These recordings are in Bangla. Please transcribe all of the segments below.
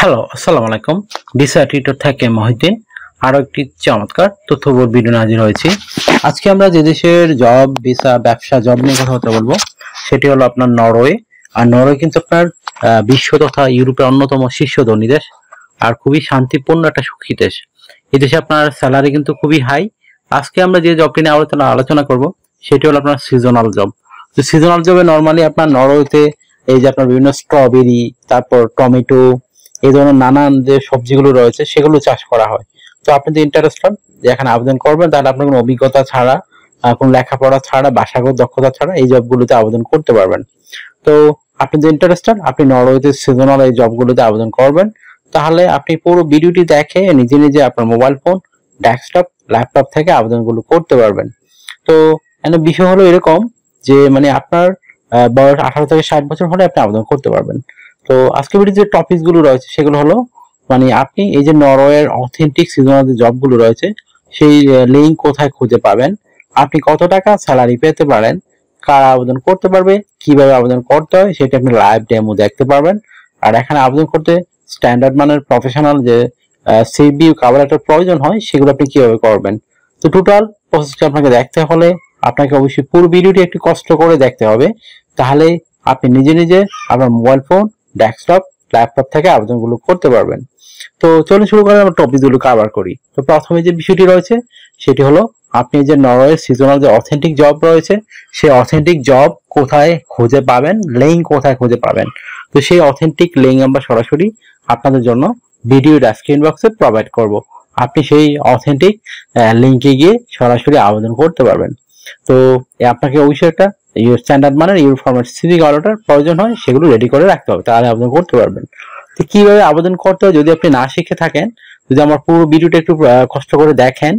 হ্যালো, আসসালামু আলাইকুম। ভিসা টিউটর থেকে মহিউদ্দিন আরো একটি চমৎকার তথ্যবহুল ভিডিও নিয়ে হাজির হয়েছি। আজকে আমরা যে দেশের জব, ভিসা, ব্যবসা, জব নিয়ে কথা বলবো সেটি হলো আপনার নরওয়ে। আর নরওয়ে কিন্তু আপনার বিশ্ব তথা ইউরোপের অন্যতম শীর্ষ ধনী দেশ আর খুবই শান্তিপূর্ণ একটা সুখী দেশ। এই দেশে আপনার স্যালারি কিন্তু খুবই হাই। আজকে আমরা যে জবটি নিয়ে আলোচনা করব সেটি হলো আপনার সিজনাল জব। তো সিজনাল জবে নরমালি আপনার নরওয়েতে এই যে আপনার বিভিন্ন স্ট্রবেরি, তারপর টমেটো, এই ধরনের নানান যে সবজিগুলো রয়েছে সেগুলো চাষ করা হয়। তো আপনি যদি ইন্টারেস্টেড যে এখানে আবেদন করবেন, তাহলে আপনার কোনো অভিজ্ঞতা ছাড়া, কোনো লেখাপড়া ছাড়া, ভাষাগত দক্ষতা ছাড়া এই জবগুলোতে আবেদন করতে পারবেন। তো আপনি যদি ইন্টারেস্টেড, আপনি নরওয়েতে সিজনাল এই জবগুলোতে আবেদন করবেন। তাহলে আপনি পুরো ভিডিওটি দেখে নিজে নিজে আপনার মোবাইল ফোন, ডেস্কটপ, ল্যাপটপ থেকে আবেদনগুলো করতে পারবেন। তো এখানে বিষয় হলো এরকম যে মানে আপনার বয়স 18 থেকে 60 বছর হলে আপনি আবেদন করতে পারবেন। তো আজকে ভিডিওতে যে টপিক গুলো রয়েছে সেগুলো হলো মানে আপনি এই যে নরওয়ের অথেন্টিক সিজনাল যে জব গুলো রয়েছে সেই লিঙ্ক কোথায় খুঁজে পাবেন, আপনি কত টাকা স্যালারি পেতে পারেন, কারা আবেদন করতে পারবে, কিভাবে আবেদন করতে হয় সেটা আপনি লাইভ ডেমো দেখতে পারবেন। আর এখানে আবেদন করতে স্ট্যান্ডার্ড মানের প্রফেশনাল যে সিভি কভার লেটার প্রয়োজন হয় সেগুলো আপনি কিভাবে করবেন। তো টোটাল প্রসেসটা আপনাকে দেখতে হলে আপনাকে অবশ্যই পুরো ভিডিওটি একটু কষ্ট করে দেখতে হবে। তাহলে আপনি নিজে নিজে আপনার মোবাইল ফোন, ডেস্কটপ, ল্যাপটপ থেকে আবেদনগুলো করতে পারবেন। তো চলুন শুরু করে আমরা টপিকগুলো কভার করি। তো প্রথমে যে বিষয়টি রয়েছে সেটি হলো আপনি যে নরওয়ে সিজনাল যে অথেন্টিক জব রয়েছে সেই অথেন্টিক জব কোথায় খুঁজে পাবেন, লিঙ্ক কোথায় খুঁজে পাবেন। তো সেই অথেন্টিক লিঙ্ক আমরা সরাসরি আপনাদের জন্য ভিডিও ডেসক্রিপশন বক্সে প্রোভাইড করব। আপনি সেই অথেন্টিক লিঙ্কে গিয়ে সরাসরি আবেদন করতে পারবেন। তো আপনাকে অবশ্যই একটা স্ট্যান্ডার্ড মানের ইউর ফরম্যাট সিভি করাটার প্রয়োজন হয়, সেগুলো রেডি করে রাখতে হবে, তাহলে আবেদন করতে পারবেন। তো কিভাবে আবেদন করতে হয় যদি আপনি না শিখে থাকেন, যদি আমার পুরো ভিডিওটা একটু কষ্ট করে দেখেন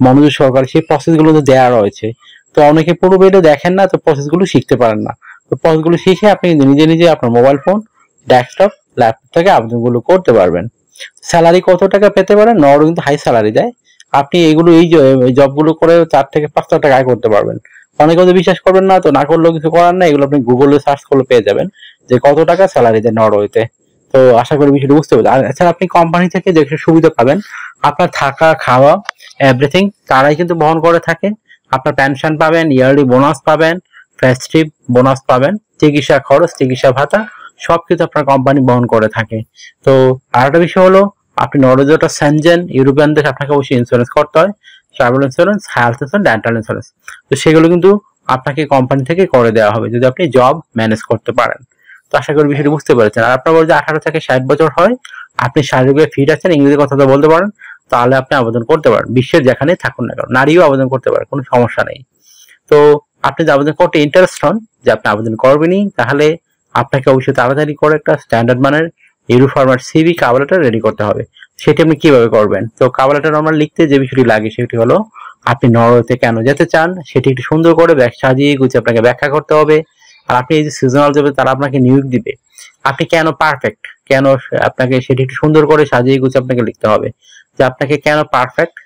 মনোযোগ সহকারে, সেই প্রসেস গুলো তো দেওয়া রয়েছে। তো অনেকে পুরো ভিডিও দেখেন না, তো প্রসেস গুলো শিখতে পারেন না। তো প্রসেস গুলো শিখে আপনি নিজে নিজে আপনার মোবাইল ফোন, ডেস্কটপ, ল্যাপটপ থেকে আবেদনগুলো করতে পারবেন। স্যালারি কত টাকা পেতে পারেন, নরওয়ে কিন্তু হাই স্যালারি দেয়। আপনি এগুলো এই জবগুলো করে 4 থেকে 5 লাখ টাকা আয় করতে পারবেন। অনেকে হয়তো বিশ্বাস করবেন না, তো না করলেও কিছু করার নাই, এগুলো আপনি গুগলে সার্চ করলে পেয়ে যাবেন যে কত টাকা স্যালারি দেয় নরওয়েতে। তো আশা করি বিষয়টা বুঝতে পারবেন। আর এছাড়া আপনি কোম্পানি থেকে যে সুবিধা পাবেন, আপনার থাকা, খাওয়া, এভরিথিং তারাই কিন্তু বহন করে থাকে। আপনার পেনশন পাবেন, ইয়ারলি বোনাস পাবেন, ফেস্টিভ বোনাস পাবেন, চিকিৎসা খরচ, চিকিৎসা ভাতা সবকিছু আপনার কোম্পানি বহন করে থাকে। তো আরেকটা বিষয় হলো আপনি নরওয়েটা সেনজেন ইউরোপিয়ান দেশ, আপনাকে অবশ্যই ইন্স্যুরেন্স করতে হয়, travel insurance, health insurance, dental insurance. তো সেগুলো কিন্তু আপনাকে কোম্পানি থেকে করে দেওয়া হবে যদি আপনি জব ম্যানেজ করতে পারেন। তো আশা করি বিষয়টি বুঝতে পেরেছেন। আর আপনার যদি 18 থেকে 60 বছর হয়, আপনি শারীরিকভাবে ফিট আছেন, ইংরেজি কথা বলতে পারেন, তাহলে আপনি আবেদন করতে পারেন। বিশ্বের যেখানেই থাকুন না কেন, নারীও আবেদন করতে পারে, কোনো সমস্যা নেই। তো আপনি যদি আবেদন করতে ইন্টারেস্ট হন যে আপনি আবেদন করবেনই, তাহলে আপনাকে অবশ্যই তাড়াতাড়ি করে একটা স্ট্যান্ডার্ড মানের euro format CV cover letter ready করতে হবে। সেটি আপনি কিভাবে করবেন? তো কভার লেটার আমার লিখতে যে বিষয়টি লাগে সেটি হলো আপনি নরওয়েতে কেন যেতে চান সেটি একটু সুন্দর করে সাজিয়ে গুছিয়ে আপনাকে ব্যাখ্যা করতে হবে। আর আপনি এই যে সিজনাল জবে তারা আপনাকে নিয়োগ দিবে, আপনি কেন পারফেক্ট, কেন আপনাকে সেটি একটু সুন্দর করে সাজিয়ে গুছিয়ে আপনাকে লিখতে হবে যে আপনাকে কেন পারফেক্ট,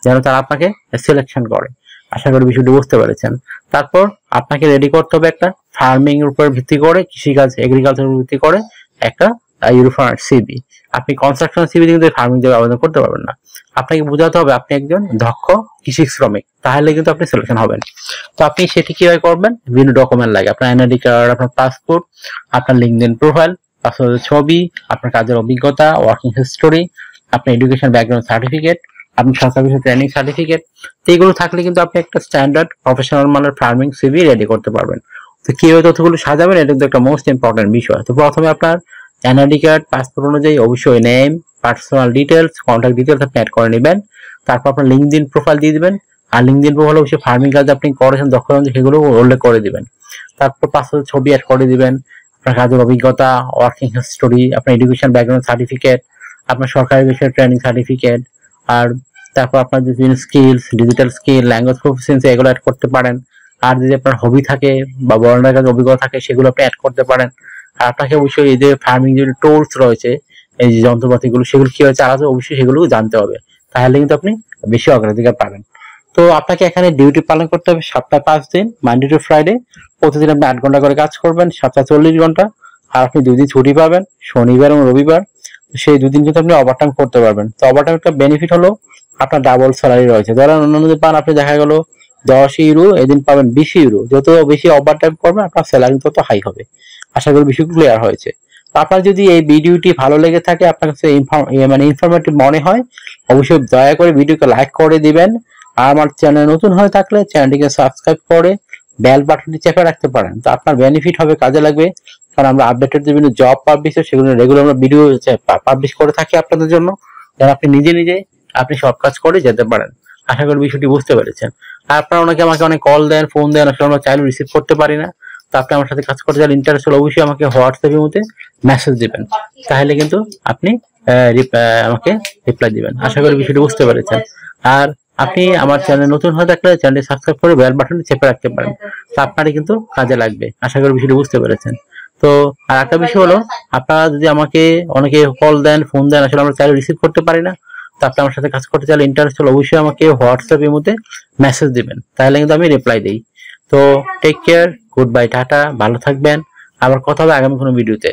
যেন তারা আপনাকে সিলেকশন করে। আশা করি বিষয়টি বুঝতে পেরেছেন। তারপর আপনাকে রেডি করতে হবে একটা ফার্মিং এর উপর ভিত্তি করে, কৃষিকাজ, এগ্রিকালচার উপর ভিত্তি করে একটা ইউরোফরম্যাট সিবি। আপনি কনস্ট্রাকশন সিবি কিন্তু ফার্মিং জবে আবেদন করতে পারবেন না। আপনাকে বোঝাতে হবে আপনি একজন দক্ষ কৃষি শ্রমিক, তাহলে কিন্তু আপনি সিলেকশন হবেন। তো আপনি সেটি কিভাবে করবেন? বিভিন্ন ডকুমেন্ট লাগে, আপনার এনআইডি কার্ড, আপনার পাসপোর্ট, আপনার লিঙ্কডইন প্রোফাইল, আপনার ছবি, আপনার কাজের অভিজ্ঞতা, ওয়ার্কিং হিস্টোরি, আপনার এডুকেশন ব্যাকগ্রাউন্ড সার্টিফিকেট, আপনি সরকারি ট্রেনিং সার্টিফিকেট। এইগুলো থাকলে কিন্তু আপনি একটা স্ট্যান্ডার্ড প্রফেশনাল মানের ফার্মিং সিভি রেডি করতে পারবেন। তো কিভাবে তথ্যগুলো সাজাবেন এটা কিন্তু একটা মোস্ট ইম্পর্টেন্ট বিষয়। তো প্রথমে আপনার এনআইডি কার্ড, পাসপোর্ট অনুযায়ী অবশ্যই name, personal details, contact details আপনি অ্যাড করে নেবেন। তারপর আপনার লিঙ্কডইন প্রোফাইল দিয়ে দিবেন। আর লিঙ্কডইন প্রোফাইল অবশ্যই ফার্মিং কাজ আপনি করেছেন দক্ষতা সেগুলো উল্লেখ করে দিবেন। তারপর পাসপোর্ট ছবি অ্যাড করে দিবেন, আপনার কাজের অভিজ্ঞতা, ওয়ার্কিং হিস্টোরি, আপনার এডুকেশন ব্যাকগ্রাউন্ড সার্টিফিকেট, আপনার সরকারি বিষয়ে ট্রেনিং সার্টিফিকেট, আর তারপর আপনার যে skills, digital skill, language proficiency এগুলো অ্যাড করতে পারেন। আর যদি আপনার হবি থাকে বা বর্ণনার কাজে অভিজ্ঞতা থাকে সেগুলো আপনি অ্যাড করতে পারেন। আর আপনাকে অবশ্যই এই যে ফার্মিং যে টুলস রয়েছে, এই যে যন্ত্রপাতিগুলো সেগুলো কিভাবে চালাতে অবশ্যই সেগুলো জানতে হবে, তাহলে কিন্তু আপনি বেশি অগ্রাধিকার পাবেন। তো আপনাকে এখানে ডিউটি পালন করতে হবে সপ্তাহে 5 দিন, মানডে টু ফ্রাইডে। প্রতিদিন আপনি 8 ঘন্টা করে কাজ করবেন, সপ্তাহে 40 ঘন্টা। আর আপনি 2 দিন ছুটি পাবেন, শনিবার এবং রবিবার। সেই 2 দিন কিন্তু আপনি ওভারটাইম করতে পারবেন। তো ওভারটাইম একটা বেনিফিট হলো আপনার ডাবল স্যালারি রয়েছে। ধরেন অন্যান্য যে পান আপনি দেখা গেল 10 ইউরো, এদিন পাবেন 20 ইউরো। যত বেশি ওভারটাইম করবেন আপনার স্যালারি তত হাই হবে। আশা করি বিষয়গুলো ক্লিয়ার হয়েছে। তো আপনার যদি এই ভিডিওটি ভালো লেগে থাকে, আপনার কাছে ইনফরমেটিভ মনে হয়, অবশ্যই দয়া করে ভিডিওকে লাইক করে দিবেন। আর আমার চ্যানেল নতুন হয়ে থাকলে চ্যানেলটিকে সাবস্ক্রাইব করে বেল বাটনটি চেপে রাখতে পারেন। তো আপনার বেনিফিট হবে, কাজে লাগবে। কারণ আমরা আপডেটেড বিভিন্ন জব পাবলিশ সেগুলো রেগুলার আমরা ভিডিও পাবলিশ করে থাকি আপনাদের জন্য, যেন আপনি নিজে আপনি সব কাজ করে যেতে পারেন। আশা করি বিষয়টি বুঝতে পেরেছেন। আর আপনারা আমাকে অনেক কল দেন, ফোন দেন, আসলে আমরা চাইলে রিসিভ করতে পারি না। তো আপনি আমার সাথে কাজ করতে চাইলে ইন্টারেস্ট হলে অবশ্যই আমাকে হোয়াটসঅ্যাপের মধ্যে মেসেজ দিবেন, তাহলে কিন্তু আপনি আমাকে রিপ্লাই দিবেন। আশা করি বিষয়টি বুঝতে পেরেছেন। আর আপনি আমার চ্যানেল নতুন হয়ে থাকলে চ্যানেলটি সাবস্ক্রাইব করে বেল বাটনটি চেপে রাখতে পারেন। তো আপনারই কিন্তু কাজে লাগবে। আশা করি বিষয়টি বুঝতে পেরেছেন। তো আর একটা বিষয় হলো, আপনারা যদি আমাকে অনেকে কল দেন, ফোন দেন, আসলে আমরা চাইলে রিসিভ করতে পারি না। তো আপনি আমার সাথে কাজ করতে চাইলে ইন্টারেস্ট হলে অবশ্যই আমাকে হোয়াটসঅ্যাপের মধ্যে মেসেজ দিবেন, তাহলে কিন্তু আমি রিপ্লাই দিই। তো take care, good bye, tata, ভালো থাকবেন। আবার কথা হবে আগামী কোনো ভিডিওতে।